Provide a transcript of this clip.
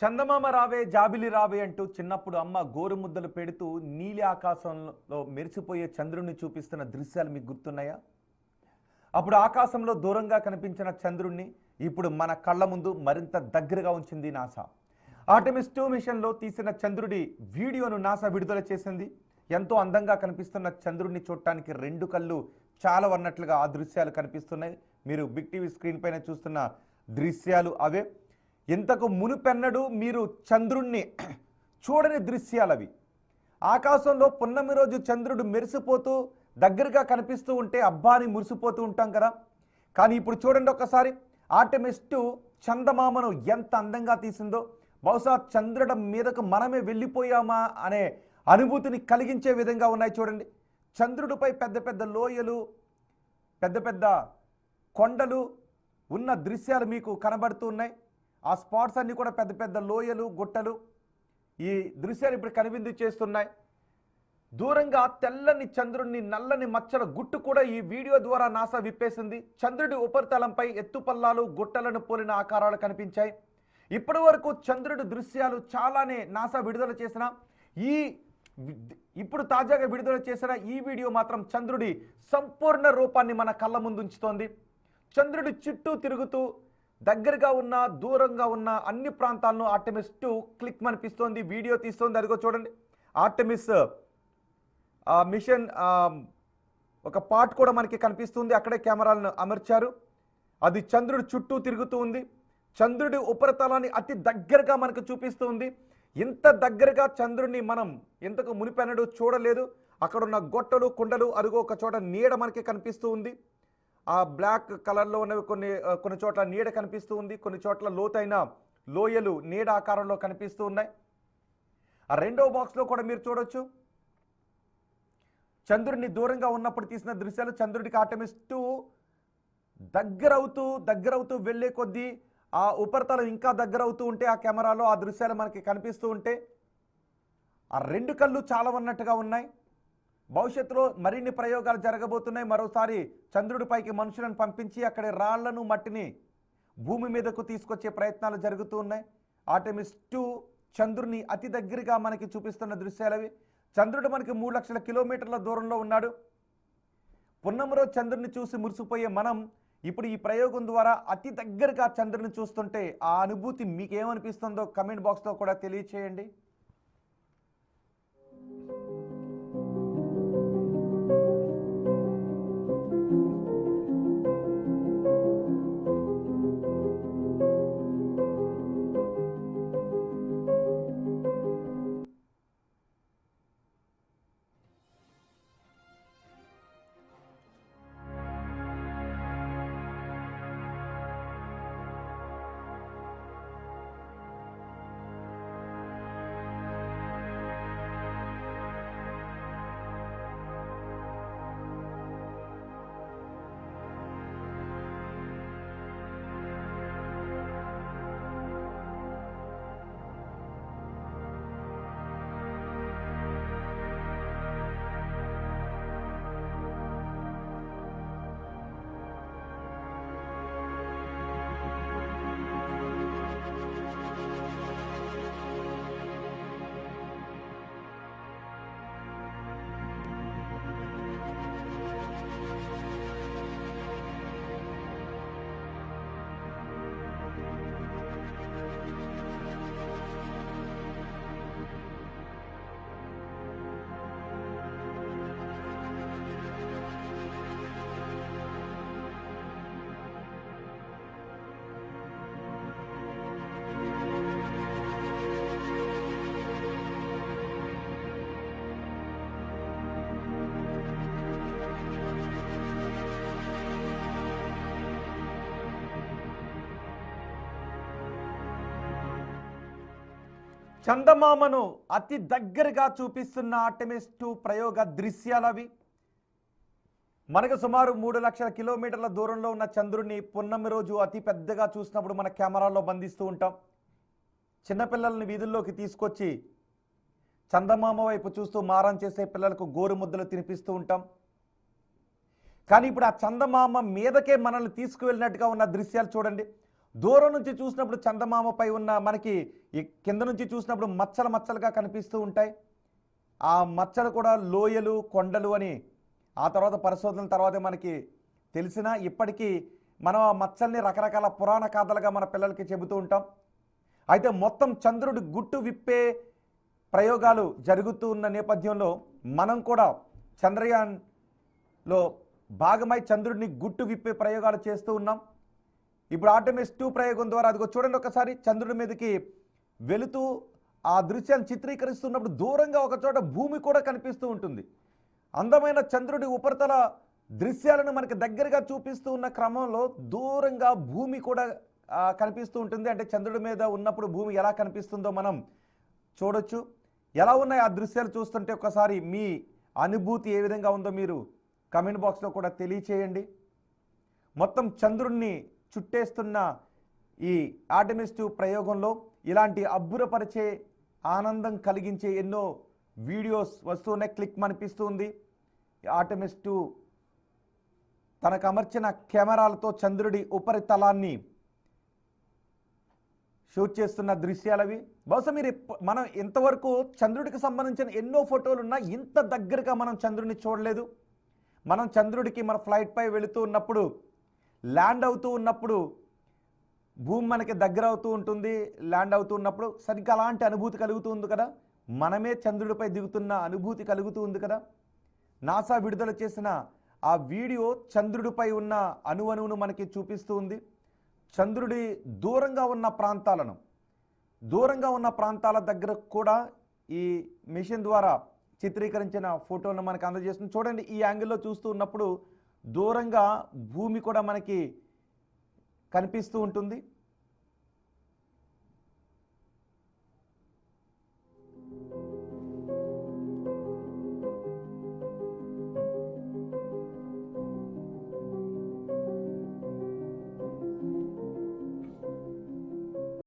చందమామ రావే జాబిలి రావే అంటూ చిన్నప్పుడు అమ్మ గోరుముద్దలు పెడుతూ నీలి ఆకాశంలో మెరిసిపోయే చంద్రుడిని చూపిస్తున్న దృశ్యాలు మీకు గుర్తున్నాయా? అప్పుడు ఆకాశంలో దూరంగా కనిపించిన చంద్రుడిని ఇప్పుడు మన కళ్ళ ముందు మరింత దగ్గరగా ఉంచింది నాసా. ఆర్టెమిస్ 2 మిషన్లో తీసిన చంద్రుడి వీడియోను నాసా విడుదల చేసింది. ఎంతో అందంగా కనిపిస్తున్న చంద్రుడిని చూడటానికి రెండు కళ్ళు చాలా అన్నట్లుగా ఆ దృశ్యాలు కనిపిస్తున్నాయి. మీరు బిగ్ టీవీ స్క్రీన్ పైన చూస్తున్న దృశ్యాలు అవే. ఇంతకు మునుపెన్నడు మీరు చంద్రుణ్ణి చూడని దృశ్యాలు అవి. ఆకాశంలో పున్నమి రోజు చంద్రుడు మెరిసిపోతూ దగ్గరగా కనిపిస్తూ ఉంటే అబ్బాని మురిసిపోతూ ఉంటాం కదా. కానీ ఇప్పుడు చూడండి ఒకసారి, ఆర్టెమిస్ 2 చందమామను ఎంత అందంగా తీసిందో. బహుశా చంద్రుడి మీదకు మనమే వెళ్ళిపోయామా అనే అనుభూతిని కలిగించే విధంగా ఉన్నాయి. చూడండి, చంద్రుడిపై పెద్ద పెద్ద లోయలు, పెద్ద పెద్ద కొండలు ఉన్న దృశ్యాలు మీకు కనబడుతూ ఉన్నాయి. ఆ స్పాట్స్ అన్నీ కూడా పెద్ద పెద్ద లోయలు, గుట్టలు ఈ దృశ్యాలు ఇప్పుడు కనువిందు చేస్తున్నాయి. దూరంగా తెల్లని చంద్రుడిని నల్లని మచ్చల గుట్టు కూడా ఈ వీడియో ద్వారా నాసా విప్పేసింది. చంద్రుడి ఉపరితలంపై ఎత్తుపల్లాలు, గుట్టలను పోలిన ఆకారాలు కనిపించాయి. ఇప్పటి వరకు చంద్రుడి దృశ్యాలు చాలానే నాసా విడుదల చేసిన ఇప్పుడు తాజాగా విడుదల చేసిన ఈ వీడియో మాత్రం చంద్రుడి సంపూర్ణ రూపాన్ని మన కళ్ళ ముందు ఉంచుతోంది. చంద్రుడి చుట్టూ తిరుగుతూ దగ్గరగా ఉన్న, దూరంగా ఉన్న అన్ని ప్రాంతాలను ఆర్టెమిస్ 2 క్లిక్ అనిపిస్తోంది, వీడియో తీస్తోంది. అదిగో చూడండి, ఆర్టెమిస్ మిషన్ ఒక పార్ట్ కూడా మనకి కనిపిస్తుంది. అక్కడే కెమెరాలను అమర్చారు. అది చంద్రుడి చుట్టూ తిరుగుతూ ఉంది. చంద్రుడి ఉపరితలాన్ని అతి దగ్గరగా మనకు చూపిస్తూ ఉంది. ఇంత దగ్గరగా చంద్రుడిని మనం ఇంతకు మునిపెన్నడూ చూడలేదు. అక్కడున్న గొట్టలు, కుండలు, అదిగో ఒక చోట నీడ మనకి కనిపిస్తూ ఉంది. ఆ బ్లాక్ కలర్లో ఉన్నవి కొన్ని చోట్ల నీడ కనిపిస్తూ ఉంది. కొన్ని చోట్ల లోతైన లోయలు నీడ ఆకారంలో కనిపిస్తూ ఉన్నాయి. ఆ రెండవ బాక్స్లో కూడా మీరు చూడొచ్చు, చంద్రుడిని దూరంగా ఉన్నప్పుడు తీసిన దృశ్యాలు. చంద్రుడికి ఆర్టెమిస్ 2 దగ్గరవుతూ వెళ్ళే కొద్దీ ఆ ఉపరితలం ఇంకా దగ్గరవుతూ ఉంటే ఆ కెమెరాలో ఆ దృశ్యాలు మనకి కనిపిస్తూ ఉంటే ఆ రెండు కళ్ళు చాలా ఉన్నట్టుగా ఉన్నాయి. భవిష్యత్తులో మరిన్ని ప్రయోగాలు జరగబోతున్నాయి. మరోసారి చంద్రుడిపైకి మనుషులను పంపించి అక్కడి రాళ్లను, మట్టిని భూమి మీదకు తీసుకొచ్చే ప్రయత్నాలు జరుగుతూ ఉన్నాయి. ఆర్టెమిస్ 2 చంద్రుడిని అతి దగ్గరగా మనకి చూపిస్తున్న దృశ్యాలవి. చంద్రుడు మనకి 3 లక్షల కిలోమీటర్ల దూరంలో ఉన్నాడు. పున్నమరో చంద్రుడిని చూసి మురిసిపోయే మనం ఇప్పుడు ఈ ప్రయోగం ద్వారా అతి దగ్గరగా చంద్రుడిని చూస్తుంటే ఆ అనుభూతి మీకేమనిపిస్తుందో కమెంట్ బాక్స్లో కూడా తెలియచేయండి. చందమామను అతి దగ్గరగా చూపిస్తున్న ఆర్టెమిస్ 2 ప్రయోగ దృశ్యాలవి. మనకు సుమారు 3 లక్షల కిలోమీటర్ల దూరంలో ఉన్న చంద్రుడిని పున్నమి రోజు అతి పెద్దగా చూసినప్పుడు మన కెమెరాల్లో బంధిస్తూ ఉంటాం. చిన్నపిల్లల్ని వీధుల్లోకి తీసుకొచ్చి చందమామ వైపు చూస్తూ మారం చేసే పిల్లలకు గోరుముద్దలు తినిపిస్తూ ఉంటాం. కానీ ఇప్పుడు ఆ చందమామ మీదకే మనల్ని తీసుకువెళ్ళినట్టుగా ఉన్న దృశ్యాలు చూడండి. దూరం నుంచి చూసినప్పుడు చందమామపై ఉన్న మనకి ఈ కింద నుంచి చూసినప్పుడు మచ్చలు మచ్చలుగా కనిపిస్తూ ఉంటాయి. ఆ మచ్చలు కూడా లోయలు, కొండలు అని ఆ తర్వాత పరిశోధనల తర్వాతే మనకి తెలిసినా ఇప్పటికీ మనం ఆ మచ్చల్ని రకరకాల పురాణ కథలుగా మన పిల్లలకి చెబుతూ ఉంటాం. అయితే మొత్తం చంద్రుడి గుట్టు విప్పే ప్రయోగాలు జరుగుతూ ఉన్న నేపథ్యంలో మనం కూడా చంద్రయాన్లో భాగమై చంద్రుడిని గుట్టు విప్పే ప్రయోగాలు చేస్తూ ఉన్నాం. ఇప్పుడు ఆర్టెమిస్ 2 ప్రయోగం ద్వారా అదిగో చూడండి ఒకసారి చంద్రుడి మీదకి వెళుతూ ఆ దృశ్యాన్ని చిత్రీకరిస్తున్నప్పుడు దూరంగా ఒక చోట భూమి కూడా కనిపిస్తూ ఉంటుంది. అందమైన చంద్రుడి ఉపరితల దృశ్యాలను మనకి దగ్గరగా చూపిస్తూ ఉన్న క్రమంలో దూరంగా భూమి కూడా కనిపిస్తూ ఉంటుంది. అంటే చంద్రుడి మీద ఉన్నప్పుడు భూమి ఎలా కనిపిస్తుందో మనం చూడొచ్చు. ఎలా ఉన్నాయి ఆ దృశ్యాలు చూస్తుంటే ఒకసారి మీ అనుభూతి ఏ విధంగా ఉందో మీరు కమెంట్ బాక్స్లో కూడా తెలియచేయండి. మొత్తం చంద్రుడిని చుట్టేస్తున్న ఈ ఆర్టెమిస్ 2 ప్రయోగంలో ఇలాంటి అబ్బురపరిచే ఆనందం కలిగించే ఎన్నో వీడియోస్ వస్తూనే క్లిక్ అనిపిస్తుంది. ఆర్టెమిస్ 2 తనకు అమర్చిన కెమెరాలతో చంద్రుడి ఉపరితలాన్ని షూట్ చేస్తున్న దృశ్యాలవి. బహుశా మనం ఇంతవరకు చంద్రుడికి సంబంధించిన ఎన్నో ఫోటోలు ఉన్నా ఇంత దగ్గరగా మనం చంద్రుడిని చూడలేదు. మనం చంద్రుడికి మన ఫ్లైట్పై వెళుతూ ఉన్నప్పుడు, ల్యాండ్ అవుతూ ఉన్నప్పుడు భూమి మనకి దగ్గర అవుతూ ఉంటుంది. ల్యాండ్ అవుతూ ఉన్నప్పుడు సరిగ్గా అలాంటి అనుభూతి కలుగుతూ ఉంది కదా. మనమే చంద్రుడిపై దిగుతున్న అనుభూతి కలుగుతూ ఉంది కదా. నాసా విడుదల చేసిన ఆ వీడియో చంద్రుడిపై ఉన్న అణువును మనకి చూపిస్తూ ఉంది. చంద్రుడి దూరంగా ఉన్న ప్రాంతాల దగ్గర కూడా ఈ మిషన్ ద్వారా చిత్రీకరించిన ఫోటోలను మనకు అందజేస్తుంది. చూడండి, ఈ యాంగిల్లో చూస్తూ ఉన్నప్పుడు దూరంగా భూమి కూడా మనకి కనిపిస్తూ ఉంటుంది.